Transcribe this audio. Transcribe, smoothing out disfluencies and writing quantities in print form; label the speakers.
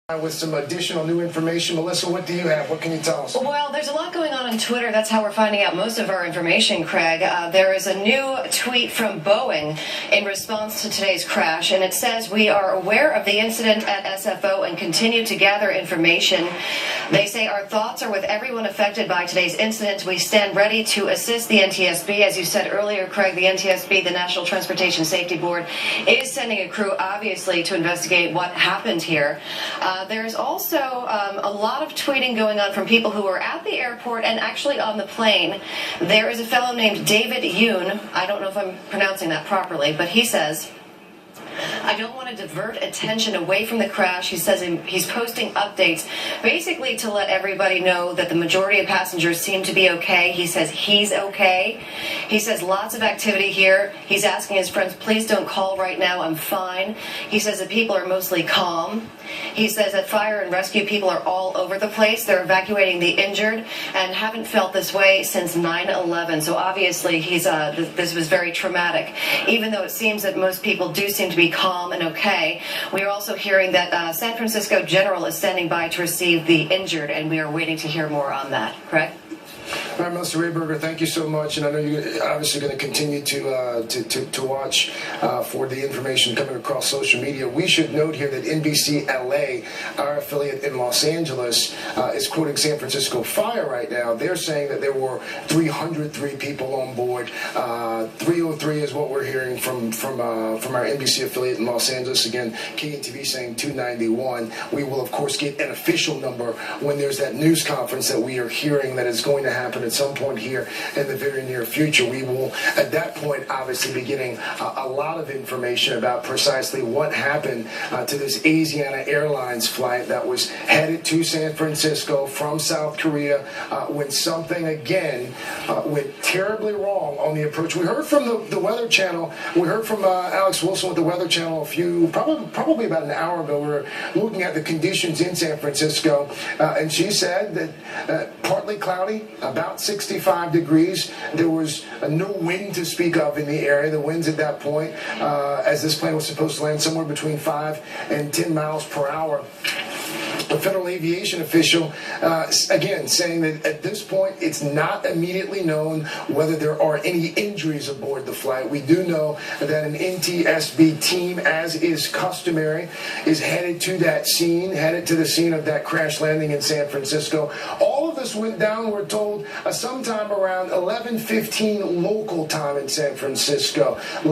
Speaker 1: With some additional new information. Melissa, what do you have? What can you tell us?
Speaker 2: Well, there's a lot going on Twitter. That's how we're finding out most of our information, Craig. There is a new tweet from Boeing in response to today's crash, and it says, "We are aware of the incident at SFO and continue to gather information." They say, "Our thoughts are with everyone affected by today's incident. We stand ready to assist the NTSB." As you said earlier, Craig, the NTSB, the National Transportation Safety Board, is sending a crew, obviously, to investigate what happened here. There's also a lot of tweeting going on from people who were at the airport and actually on the plane. There is a fellow named David Yoon. I don't know if I'm pronouncing that properly, but he says, "I don't want to divert attention away from the crash." He says he's posting updates basically to let everybody know that the majority of passengers seem to be okay. He says he's okay. He says lots of activity here. He's asking his friends, "Please don't call right now. I'm fine." He says that people are mostly calm. He says that fire and rescue people are all over the place. They're evacuating the injured and haven't felt this way since 9/11. So obviously this was very traumatic. Even though it seems that most people do seem to be calm and okay, we are also hearing that San Francisco General is standing by to receive the injured, and we are waiting to hear more on that. Correct?
Speaker 1: All right, Mr. Rayberger, thank you so much, and I know you're obviously going to continue to watch for the information coming across social media. We should note here that NBC LA, our affiliate in Los Angeles, is quoting San Francisco Fire right now. They're saying that there were 303 people on board. 303 is what we're hearing from our NBC affiliate in Los Angeles. Again, KNTV saying 291. We will, of course, get an official number when there's that news conference that we are hearing that is going to happen at some point here in the very near future. We will, at that point, obviously be getting a lot of information about precisely what happened to this Asiana Airlines flight that was headed to San Francisco from South Korea when something, again, went terribly wrong on the approach. We heard from the Weather Channel. We heard from Alex Wilson with the Weather Channel probably about an hour ago. We were looking at the conditions in San Francisco, and she said that partly cloudy, about 65 degrees. There was no wind to speak of in the area. The winds at that point, as this plane was supposed to land, somewhere between 5 and 10 miles per hour. A federal aviation official, again, saying that at this point it's not immediately known whether there are any injuries aboard the flight. We do know that an NTSB team, as is customary, is headed to the scene of that crash landing in San Francisco. All of this went down, we're told, sometime around 11:15 local time in San Francisco.